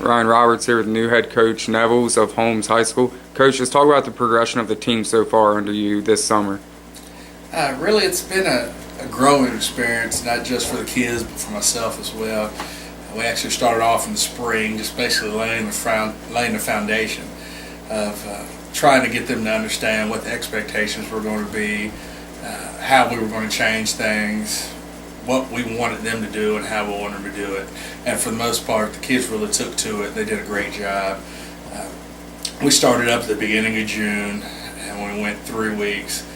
Ryan Roberts here with new head coach Nevels of Holmes High School. Coach, just talk about the progression of the team so far under you this summer. Really, it's been a growing experience, not just for the kids, but for myself as well. We actually started off in the spring, just basically laying the foundation of trying to get them to understand what the expectations were going to be, how we were going to change things, what we wanted them to do, and how we wanted them to do it. And for the most part, the kids really took to it. They did a great job. We started up at the beginning of June, and we went 3 weeks.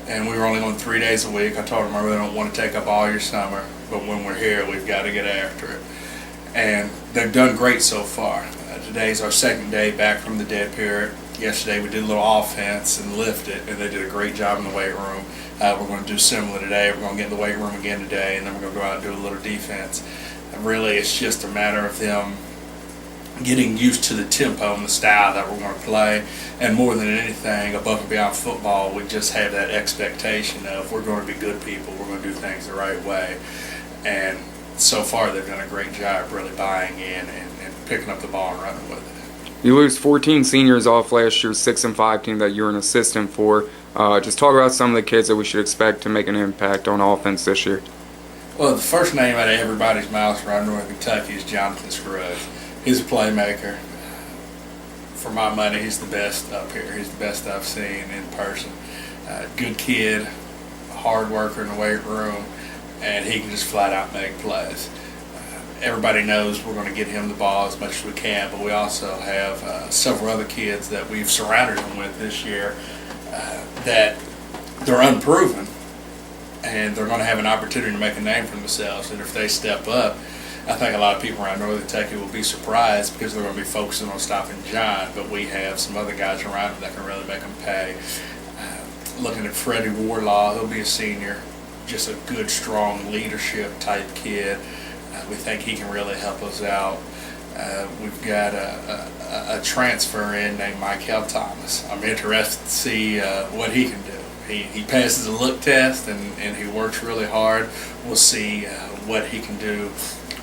And we were only on 3 days a week. I told them I really don't want to take up all your summer, but when we're here, we've got to get after it. And they've done great so far. Today's our second day back from the dead period. Yesterday we did a little offense and lifted, and they did a great job in the weight room. We're going to do similar today. We're going to get in the weight room again today, and then we're going to go out and do a little defense. And really, it's just a matter of them getting used to the tempo and the style that we're going to play. And more than anything, above and beyond football, we just have that expectation of we're going to be good people, we're going to do things the right way. And so far they've done a great job really buying in and picking up the ball and running with it. You lose 14 seniors off last year's 6-5 team that you're an assistant for. Just talk about some of the kids that we should expect to make an impact on offense this year. Well, the first name out of everybody's mouth around Northern Kentucky is Jonathan Scruggs. He's a playmaker. For my money, he's the best up here. He's the best I've seen in person. Good kid, hard worker in the weight room, and he can just flat out make plays. Everybody knows we're going to get him the ball as much as we can, but we also have several other kids that we've surrounded him with this year that they're unproven, and they're going to have an opportunity to make a name for themselves. And if they step up, I think a lot of people around Northern Kentucky will be surprised because they're going to be focusing on stopping John, but we have some other guys around him that can really make them pay. Looking at Freddie Warlaw, he'll be a senior, just a good, strong leadership type kid. We think he can really help us out. We've got a transfer in named Michael Thomas. I'm interested to see what he can do. He passes a look test and he works really hard. We'll see what he can do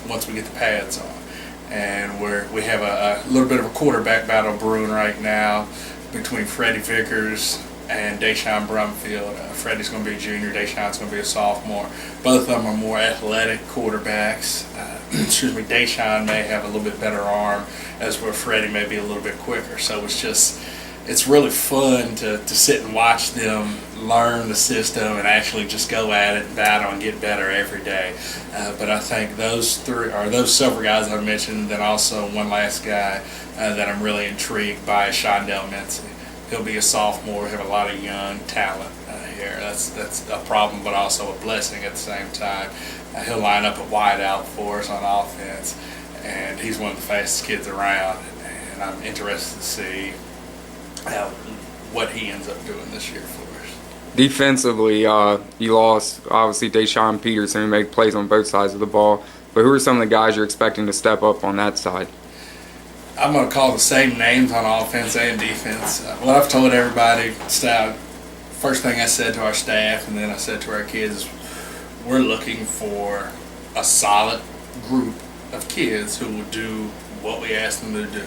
once we get the pads on. And we have a little bit of a quarterback battle brewing right now between Freddie Vickers and Deshaun Brumfield. Freddie's going to be a junior, Deshaun's going to be a sophomore. Both of them are more athletic quarterbacks. Deshaun may have a little bit better arm, as where Freddie may be a little bit quicker. So it's really fun to sit and watch them learn the system and actually just go at it and battle and get better every day. But I think those several guys I mentioned, then also one last guy that I'm really intrigued by is Shondell Mincy. He'll be a sophomore. We have a lot of young talent here. That's a problem, but also a blessing at the same time. He'll line up at wide out for us on offense, and he's one of the fastest kids around. And I'm interested to see what he ends up doing this year for us. Defensively, you lost, obviously, Deshaun Peterson, who made plays on both sides of the ball. But who are some of the guys you're expecting to step up on that side? I'm going to call the same names on offense and defense. What I've told everybody, first thing I said to our staff and then I said to our kids, we're looking for a solid group of kids who will do what we ask them to do.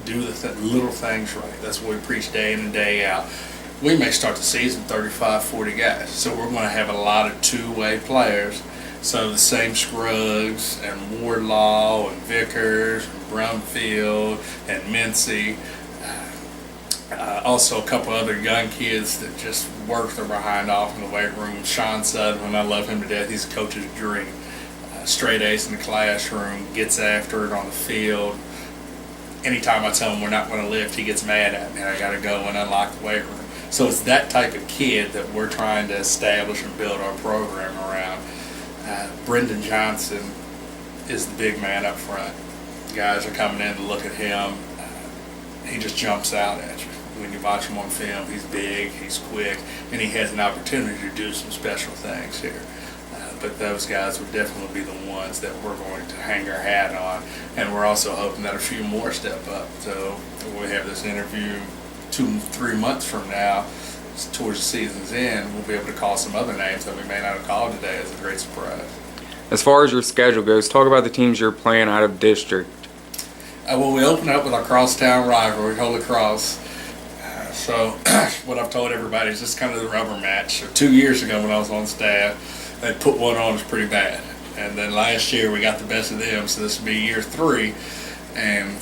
Do the little things right. That's what we preach day in and day out. We may start the season 35, 40 guys, so we're going to have a lot of two-way players. So the same Scruggs and Wardlaw and Vickers and Brumfield and Mincy. Also a couple other young kids that just work their behind off in the weight room. Sean Sutherland, I love him to death. He's a coach's dream. Straight A's in the classroom, gets after it on the field. Anytime I tell him we're not going to lift, he gets mad at me. I got to go and unlock the weight room. So it's that type of kid that we're trying to establish and build our program around. Brendan Johnson is the big man up front. Guys are coming in to look at him. He just jumps out at you. When you watch him on film, he's big, he's quick, and he has an opportunity to do some special things here. But those guys would definitely be the ones that we're going to hang our hat on. And we're also hoping that a few more step up. So we have this interview 2-3 months from now, towards the season's end, we'll be able to call some other names that we may not have called today as a great surprise. As far as your schedule goes, talk about the teams you're playing out of district. Well, we open up with our crosstown rivalry, Holy Cross. So what I've told everybody is this kind of the rubber match. So 2 years ago when I was on staff, they put one on us pretty bad. And then last year we got the best of them, so this will be year 3. And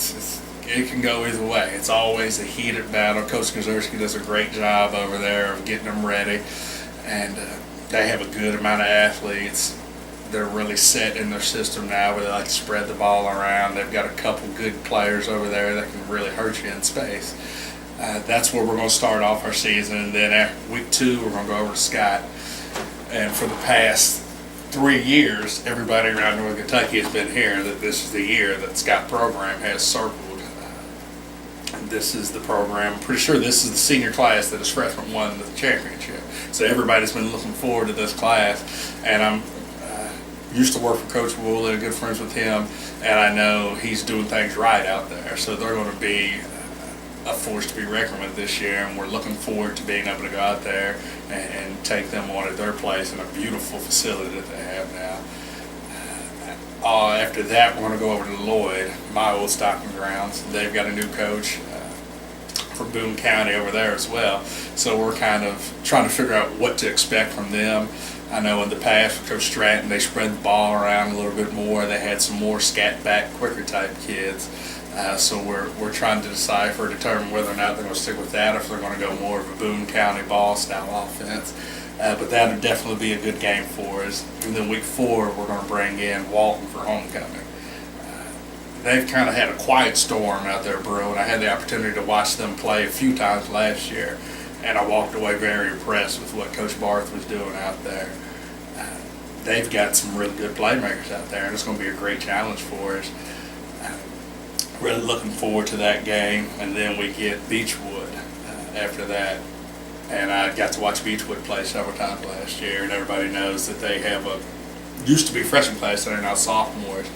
it can go either way. It's always a heated battle. Coach Kazurski does a great job over there of getting them ready. And they have a good amount of athletes. They're really set in their system now where they like to spread the ball around. They've got a couple good players over there that can really hurt you in space. That's where we're going to start off our season. And then after week 2, we're going to go over to Scott. And for the past 3 years, everybody around Northern Kentucky has been here that this is the year that Scott program has circled. This is the program. I'm pretty sure this is the senior class that is freshman won the championship. So everybody's been looking forward to this class. And I'm used to work for Coach Woolley, good friends with him, and I know he's doing things right out there. So they're going to be a force to be reckoned with this year, and we're looking forward to being able to go out there and take them on at their place in a beautiful facility that they have now. After that, we're going to go over to Lloyd, my old stomping grounds. They've got a new coach for Boone County over there as well. So we're kind of trying to figure out what to expect from them. I know in the past with Coach Stratton, they spread the ball around a little bit more. They had some more scat back, quicker type kids. So we're trying to decipher, determine whether or not they're going to stick with that, or if they're going to go more of a Boone County ball style offense. But that would definitely be a good game for us. And then week 4, we're going to bring in Walton for homecoming. They've kind of had a quiet storm out there brewing. I had the opportunity to watch them play a few times last year, and I walked away very impressed with what Coach Barth was doing out there. They've got some really good playmakers out there, and it's going to be a great challenge for us. Really looking forward to that game, and then we get Beechwood after that. And I got to watch Beechwood play several times last year, and everybody knows that they have used to be freshman class, and they're now sophomores.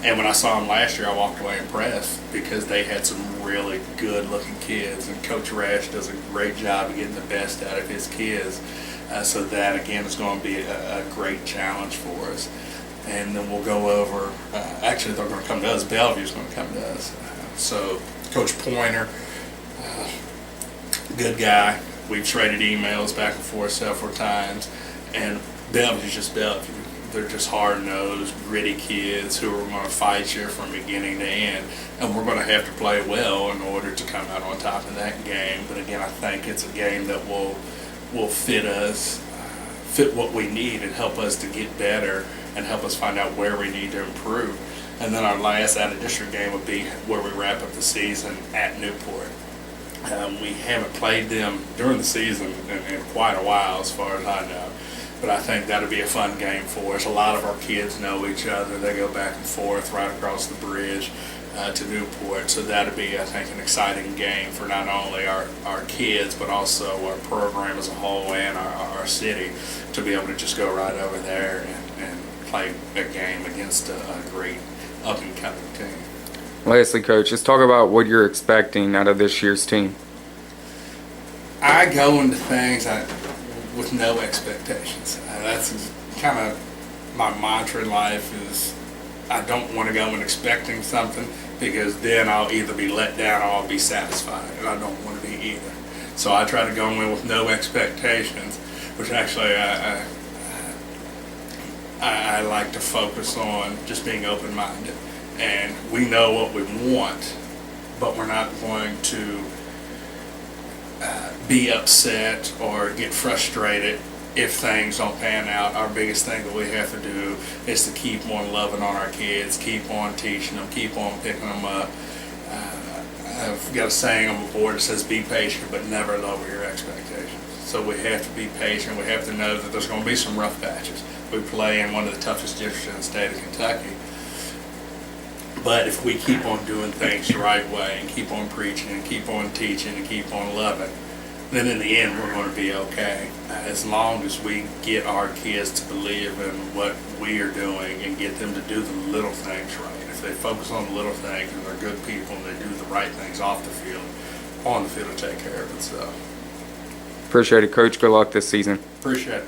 And when I saw them last year, I walked away impressed because they had some really good-looking kids, and Coach Rash does a great job of getting the best out of his kids. So that, again, is going to be a great challenge for us. And then we'll go over, actually they're going to come to us, Bellevue's going to come to us. So Coach Pointer, good guy. We've traded emails back and forth several times. And Bellevue's just Bellevue. They're just hard-nosed, gritty kids who are going to fight you from beginning to end. And we're going to have to play well in order to come out on top of that game. But again, I think it's a game that will fit us, fit what we need, and help us to get better and help us find out where we need to improve. And then our last out-of-district game would be where we wrap up the season at Newport. We haven't played them during the season in quite a while, as far as I know. But I think that'll be a fun game for us. A lot of our kids know each other. They go back and forth right across the bridge to Newport. So that'll be, I think, an exciting game for not only our kids, but also our program as a whole and our city to be able to just go right over there and play a game against a great up-and-coming team. Lastly, Coach, just talk about what you're expecting out of this year's team. I go into things with no expectations. That's kind of my mantra in life is I don't want to go in expecting something because then I'll either be let down or I'll be satisfied, and I don't want to be either. So I try to go in with no expectations, which actually I like to focus on just being open-minded. And we know what we want, but we're not going to be upset or get frustrated if things don't pan out. Our biggest thing that we have to do is to keep on loving on our kids, keep on teaching them, keep on picking them up. I've got a saying on the board that says be patient but never lower your expectations. So we have to be patient. We have to know that there's going to be some rough patches. We play in one of the toughest districts in the state of Kentucky. But if we keep on doing things the right way and keep on preaching and keep on teaching and keep on loving, then in the end we're going to be okay. As long as we get our kids to believe in what we are doing and get them to do the little things right. If they focus on the little things and they're good people and they do the right things off the field, on the field will take care of itself. Appreciate it, Coach. Good luck this season. Appreciate it.